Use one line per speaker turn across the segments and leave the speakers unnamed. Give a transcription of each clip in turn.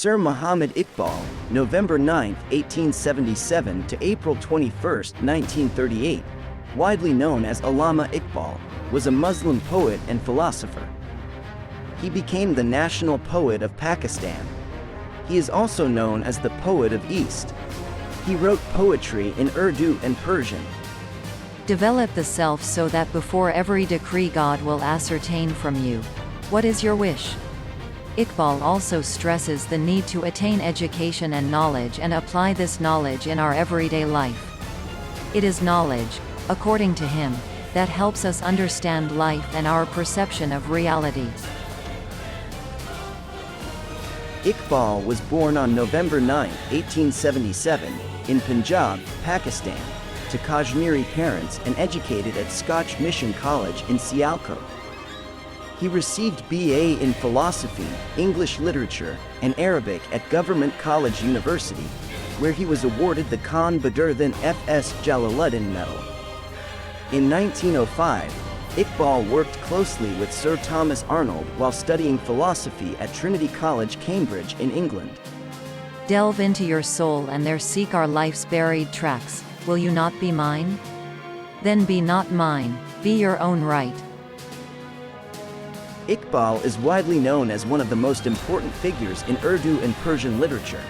Sir Muhammad Iqbal, November 9, 1877 to April 21, 1938, widely known as Allama Iqbal, was a Muslim poet and philosopher. He became the national poet of Pakistan. He is also known as the Poet of East. He wrote poetry in Urdu and Persian.
Develop the self so that before every decree God will ascertain from you, what is your wish? Iqbal also stresses the need to attain education and knowledge and apply this knowledge in our everyday life. It is knowledge, according to him, that helps us understand life and our perception of reality.
Iqbal was born on November 9, 1877, in Punjab, Pakistan, to Kashmiri parents and educated at Scotch Mission College in Sialkot. He received BA in Philosophy, English Literature, and Arabic at Government College University, where he was awarded the Khan Badruddin F.S. Jalaluddin Medal. In 1905, Iqbal worked closely with Sir Thomas Arnold while studying philosophy at Trinity College, Cambridge in England.
Delve into your soul and there seek our life's buried tracks. Will you not be mine? Then be not mine, be your own right.
Iqbal is widely known as one of the most important figures in Urdu and Persian literature,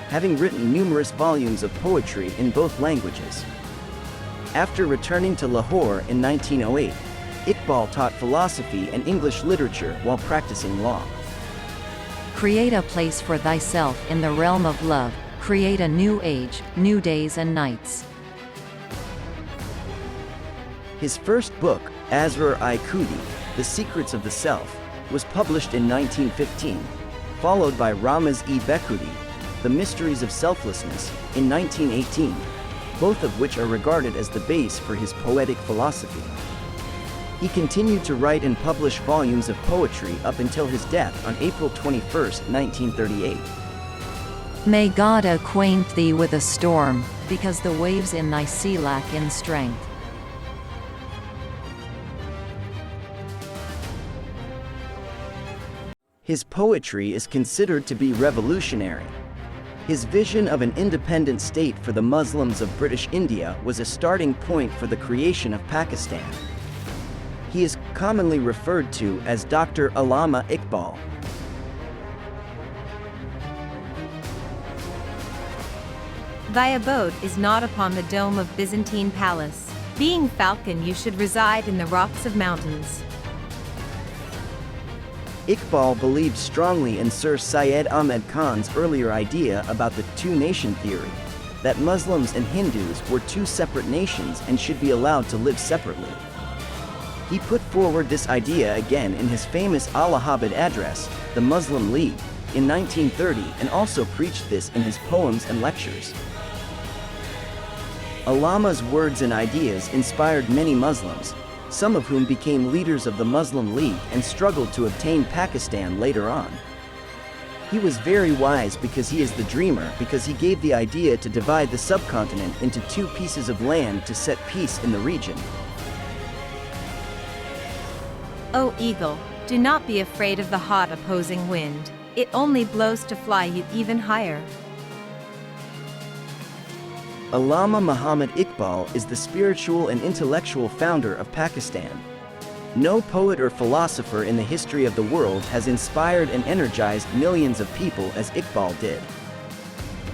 having written numerous volumes of poetry in both languages. After returning to Lahore in 1908, Iqbal taught philosophy and English literature while practicing law.
Create a place for thyself in the realm of love, create a new age, new days and nights.
His first book, Asrar-i-Khudi, The Secrets of the Self, was published in 1915, followed by Ramaz-e-Bekhudi, The Mysteries of Selflessness, in 1918, both of which are regarded as the base for his poetic philosophy. He continued to write and publish volumes of poetry up until his death on April 21, 1938.
May God acquaint thee with a storm, because the waves in thy sea lack in strength.
His poetry is considered to be revolutionary. His vision of an independent state for the Muslims of British India was a starting point for the creation of Pakistan. He is commonly referred to as Dr. Allama Iqbal.
Thy abode is not upon the dome of Byzantine palace. Being falcon, you should reside in the rocks of mountains.
Iqbal believed strongly in Sir Syed Ahmed Khan's earlier idea about the two-nation theory, that Muslims and Hindus were two separate nations and should be allowed to live separately. He put forward this idea again in his famous Allahabad address, the Muslim League, in 1930, and also preached this in his poems and lectures. Allama's words and ideas inspired many Muslims, some of whom became leaders of the Muslim League and struggled to obtain Pakistan later on. He was very wise because he is the dreamer, because he gave the idea to divide the subcontinent into two pieces of land to set peace in the region.
O eagle, do not be afraid of the hot opposing wind. It only blows to fly you even higher.
Allama Muhammad Iqbal is the spiritual and intellectual founder of Pakistan. No poet or philosopher in the history of the world has inspired and energized millions of people as Iqbal did.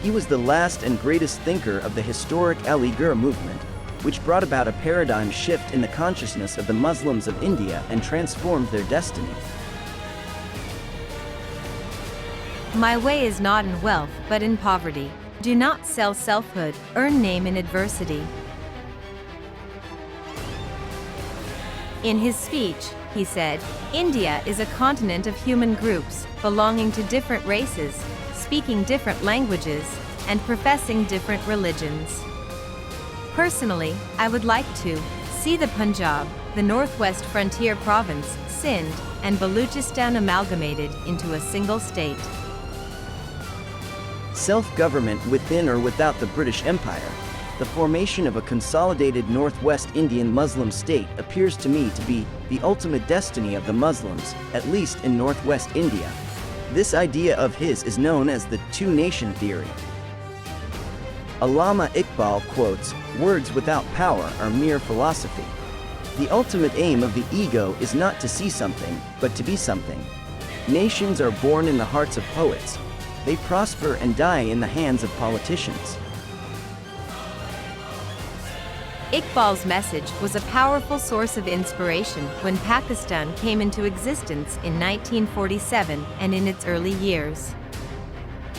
He was the last and greatest thinker of the historic Aligarh movement, which brought about a paradigm shift in the consciousness of the Muslims of India and transformed their destiny.
My way is not in wealth, but in poverty. Do not sell selfhood, earn name in adversity. In his speech, he said, India is a continent of human groups, belonging to different races, speaking different languages, and professing different religions. Personally, I would like to see the Punjab, the northwest frontier province, Sindh, and Baluchistan amalgamated into a single state.
Self-government within or without the British Empire, the formation of a consolidated Northwest Indian Muslim state appears to me to be the ultimate destiny of the Muslims, at least in Northwest India. This idea of his is known as the two-nation theory. Allama Iqbal quotes, "Words without power are mere philosophy. The ultimate aim of the ego is not to see something, but to be something. Nations are born in the hearts of poets. They prosper and die in the hands of politicians."
Iqbal's message was a powerful source of inspiration when Pakistan came into existence in 1947 and in its early years.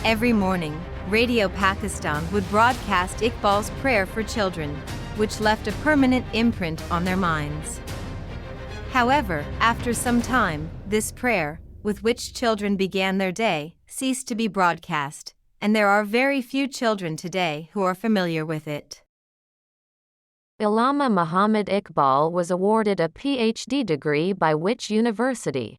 Every morning, Radio Pakistan would broadcast Iqbal's prayer for children, which left a permanent imprint on their minds. However, after some time, this prayer, with which children began their day, ceased to be broadcast, and there are very few children today who are familiar with it.
Allama Muhammad Iqbal was awarded a PhD degree by which university?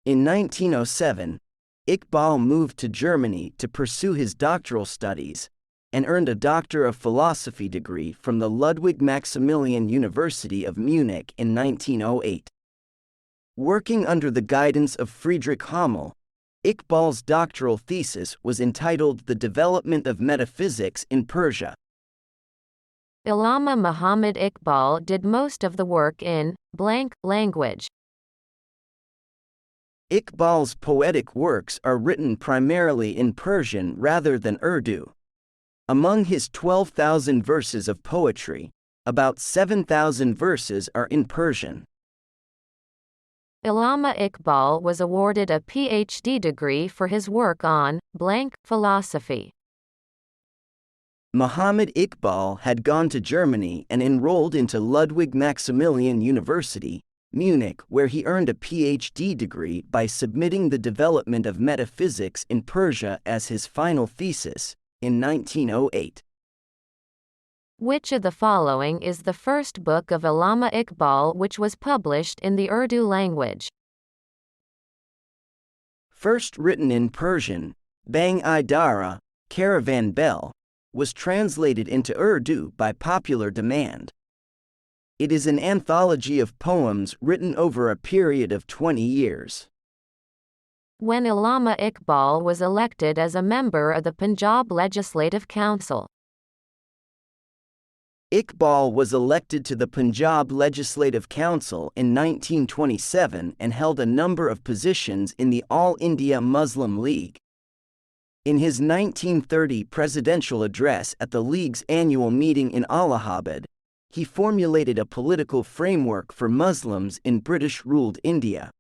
In 1907, Iqbal moved to Germany to pursue his doctoral studies and earned a Doctor of Philosophy degree from the Ludwig Maximilian University of Munich in 1908. Working under the guidance of Friedrich Hämel, Iqbal's doctoral thesis was entitled "The Development of Metaphysics in Persia."
Allama Muhammad Iqbal did most of the work in blank language.
Iqbal's poetic works are written primarily in Persian rather than Urdu. Among his 12,000 verses of poetry, about 7,000 verses are in Persian.
Allama Iqbal was awarded a PhD degree for his work on blank philosophy.
Muhammad Iqbal had gone to Germany and enrolled into Ludwig Maximilian University, Munich, where he earned a PhD degree by submitting The Development of Metaphysics in Persia as his final thesis in 1908.
Which of the following is the first book of Allama Iqbal which was published in the Urdu language?
First written in Persian, Bang-i-Dara, Caravan Bell, was translated into Urdu by popular demand. It is an anthology of poems written over a period of 20 years.
When Allama Iqbal was elected as a member of the Punjab Legislative Council.
Iqbal was elected to the Punjab Legislative Council in 1927 and held a number of positions in the All India Muslim League. In his 1930 presidential address at the League's annual meeting in Allahabad, he formulated a political framework for Muslims in British-ruled India.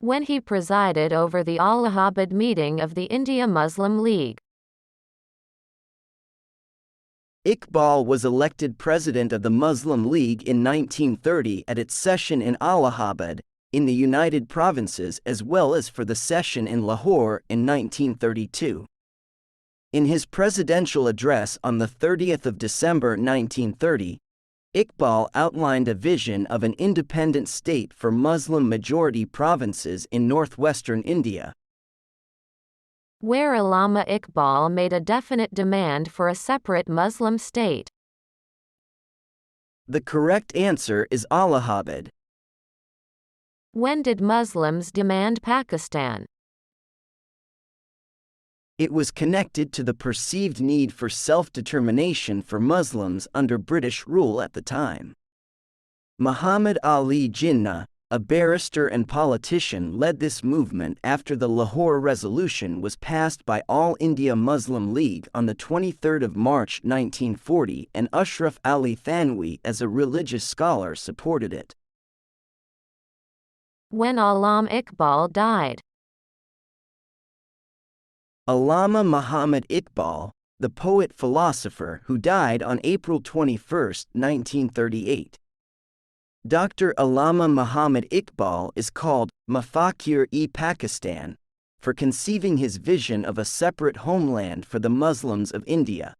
When he presided over the Allahabad meeting of the India Muslim League.
Iqbal was elected president of the Muslim League in 1930 at its session in Allahabad, in the United Provinces, as well as for the session in Lahore in 1932. In his presidential address on the 30th of December 1930, Iqbal outlined a vision of an independent state for Muslim-majority provinces in northwestern India,
where Allama Iqbal made a definite demand for a separate Muslim state.
The correct answer is Allahabad.
When did Muslims demand Pakistan?
It was connected to the perceived need for self-determination for Muslims under British rule at the time. Muhammad Ali Jinnah, a barrister and politician, led this movement after the Lahore Resolution was passed by All India Muslim League on the 23rd of March 1940, and Ashraf Ali Thanwi as a religious scholar supported it.
When Allama Iqbal died.
Allama Muhammad Iqbal, the poet-philosopher who died on April 21, 1938. Dr. Allama Muhammad Iqbal is called Mafakir-e-Pakistan for conceiving his vision of a separate homeland for the Muslims of India.